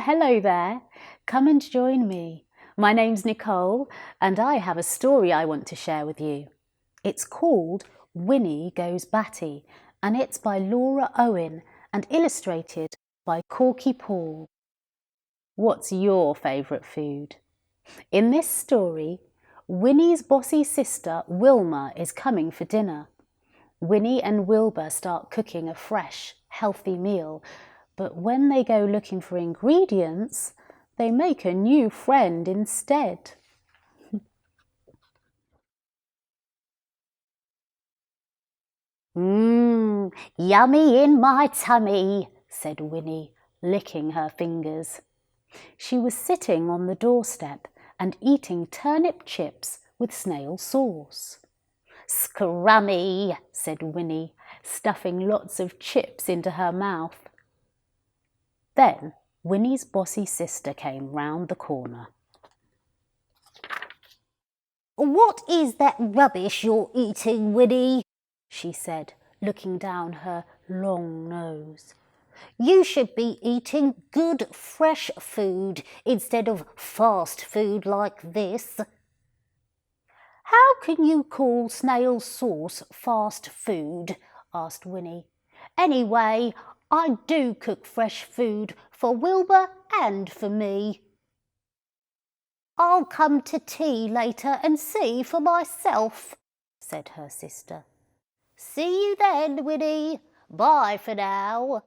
Hello there. Come and join me. My name's Nicole and I have a story I want to share with you. It's called Winnie Goes Batty and it's by Laura Owen and illustrated by Corky Paul. What's your favourite food? In this story, Winnie's bossy sister Wilma is coming for dinner. Winnie and Wilbur start cooking a fresh, healthy meal, but when they go looking for ingredients, they make a new friend instead. Yummy in my tummy, said Winnie, licking her fingers. She was sitting on the doorstep and eating turnip chips with snail sauce. Scrummy, said Winnie, stuffing lots of chips into her mouth. Then Winnie's bossy sister came round the corner. What is that rubbish you're eating, Winnie? She said, looking down her long nose. You should be eating good, fresh food instead of fast food like this. How can you call snail sauce fast food? Asked Winnie. Anyway, I do cook fresh food for Wilbur and for me. I'll come to tea later and see for myself, said her sister. See you then, Winnie. Bye for now.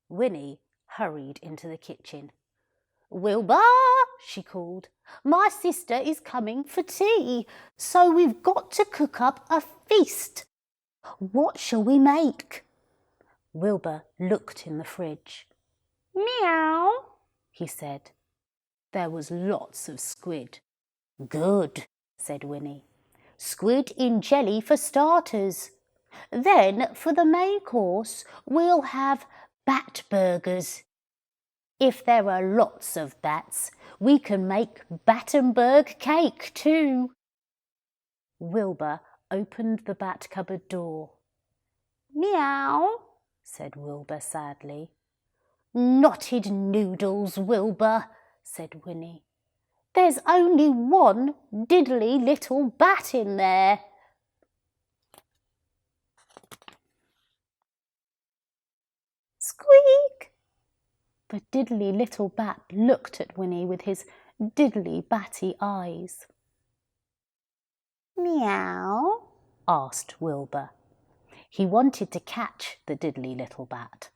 Winnie hurried into the kitchen. Wilbur, she called, my sister is coming for tea, so we've got to cook up a feast. What shall we make? Wilbur looked in the fridge. Meow, he said. There was lots of squid. Good, said Winnie. Squid in jelly for starters. Then for the main course we'll have bat burgers. If there are lots of bats, we can make Battenberg cake too. Wilbur opened the bat cupboard door. Meow, said Wilbur sadly. Knotted noodles, Wilbur, said Winnie. There's only one diddly little bat in there. Squeak! The diddly little bat looked at Winnie with his diddly batty eyes. Meow? Asked Wilbur. He wanted to catch the diddly little bat.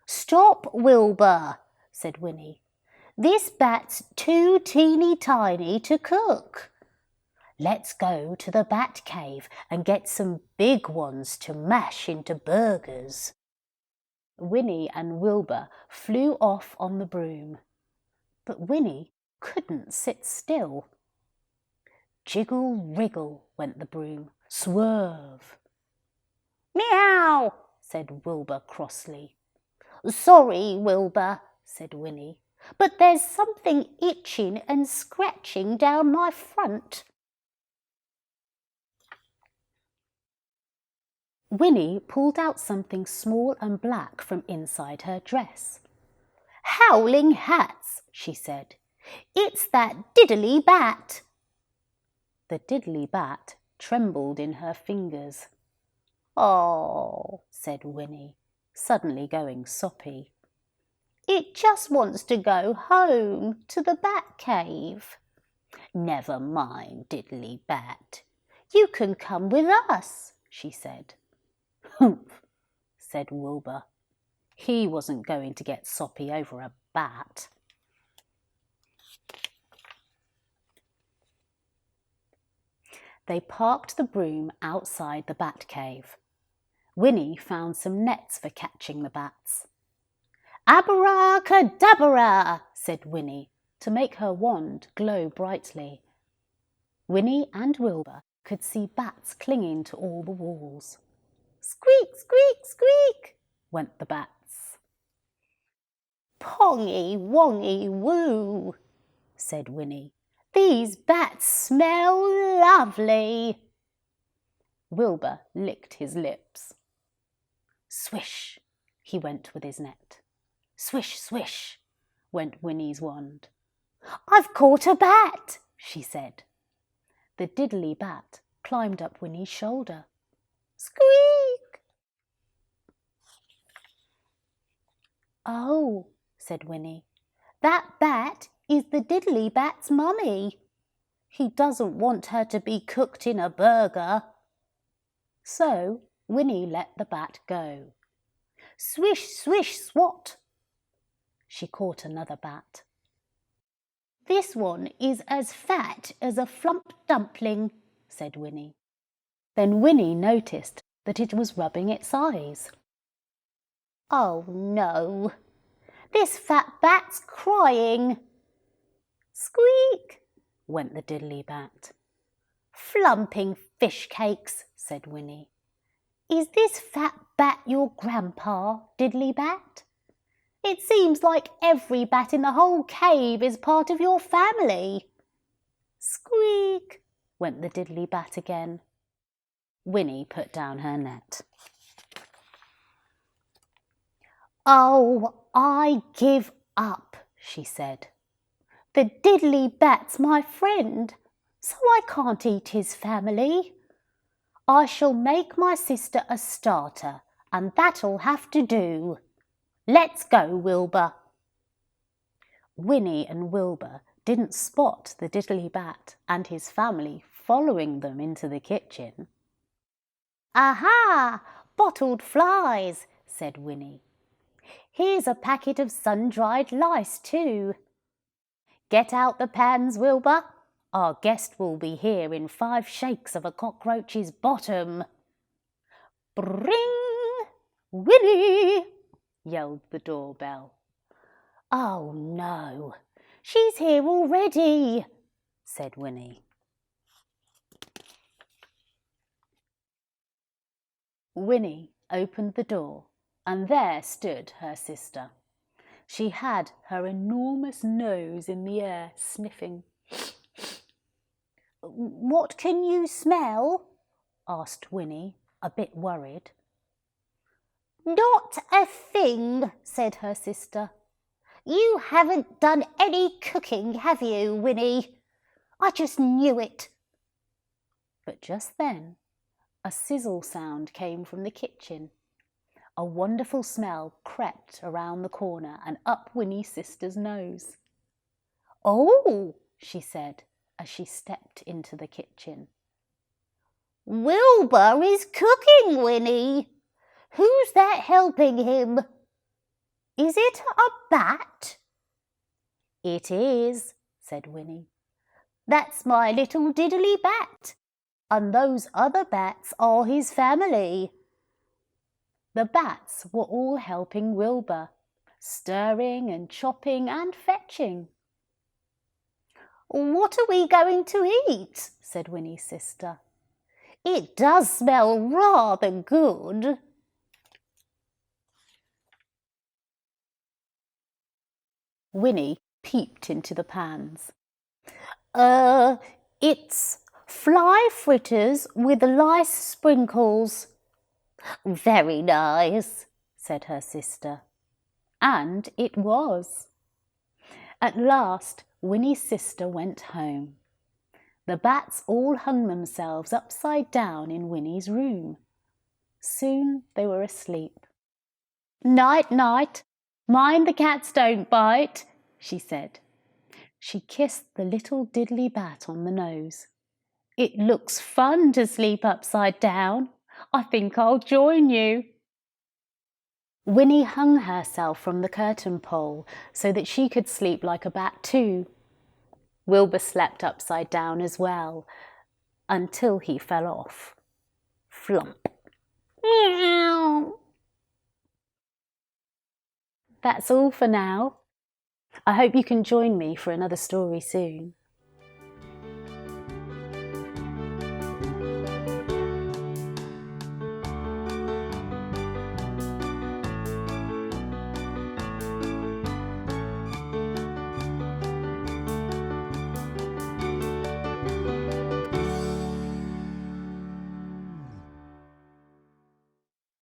Stop, Wilbur, said Winnie. This bat's too teeny tiny to cook. Let's go to the bat cave and get some big ones to mash into burgers. Winnie and Wilbur flew off on the broom, but Winnie couldn't sit still. Jiggle, wriggle went the broom, swerve. Meow, said Wilbur crossly. Sorry, Wilbur, said Winnie, but there's something itching and scratching down my front. Winnie pulled out something small and black from inside her dress. Howling hats, she said. It's that diddly bat. The diddly bat trembled in her fingers. Oh, said Winnie, suddenly going soppy. It just wants to go home to the bat cave. Never mind, diddly bat. You can come with us, she said. Humph, said Wilbur. He wasn't going to get soppy over a bat. They parked the broom outside the bat cave. Winnie found some nets for catching the bats. Abracadabra, said Winnie, to make her wand glow brightly. Winnie and Wilbur could see bats clinging to all the walls. Squeak, squeak, squeak, went the bats. Pongy, wongy, woo, said Winnie. These bats smell lovely. Wilbur licked his lips. Swish, he went with his net. Swish, swish, went Winnie's wand. I've caught a bat, she said. The diddly bat climbed up Winnie's shoulder. Squeak! Oh, said Winnie, that bat is the diddly bat's mummy. He doesn't want her to be cooked in a burger. So Winnie let the bat go. Swish, swish, swat! She caught another bat. This one is as fat as a flump dumpling, said Winnie. Then Winnie noticed that it was rubbing its eyes. Oh no, this fat bat's crying. Squeak, went the diddly bat. Flumping fish cakes, said Winnie. Is this fat bat your grandpa, diddly bat? It seems like every bat in the whole cave is part of your family. Squeak, went the diddly bat again. Winnie put down her net. Oh, I give up, she said. The diddly bat's my friend, so I can't eat his family. I shall make my sister a starter, and that'll have to do. Let's go, Wilbur. Winnie and Wilbur didn't spot the diddly bat and his family following them into the kitchen. Aha! Bottled flies, said Winnie. Here's a packet of sun-dried lice too. Get out the pans, Wilbur. Our guest will be here in 5 shakes of a cockroach's bottom. Bring! Winnie! Yelled the doorbell. Oh no, she's here already, said Winnie. Winnie opened the door, and there stood her sister. She had her enormous nose in the air, sniffing. What can you smell? Asked Winnie, a bit worried. Not a thing, said her sister. You haven't done any cooking, have you, Winnie? I just knew it. But just then, a sizzle sound came from the kitchen. A wonderful smell crept around the corner and up Winnie's sister's nose. Oh, she said as she stepped into the kitchen. Wilbur is cooking, Winnie. Who's that helping him? Is it a bat? It is, said Winnie. That's my little diddly bat, and those other bats are his family. The bats were all helping Wilbur, stirring and chopping and fetching. What are we going to eat? Said Winnie's sister. It does smell rather good. Winnie peeped into the pans. It's fly fritters with lice sprinkles. Very nice, said her sister. And it was. At last, Winnie's sister went home. The bats all hung themselves upside down in Winnie's room. Soon they were asleep. Night, night. Mind the cats don't bite, she said. She kissed the little diddly bat on the nose. It looks fun to sleep upside down. I think I'll join you. Winnie hung herself from the curtain pole so that she could sleep like a bat too. Wilbur slept upside down as well, until he fell off. Flump. Meow. That's all for now. I hope you can join me for another story soon.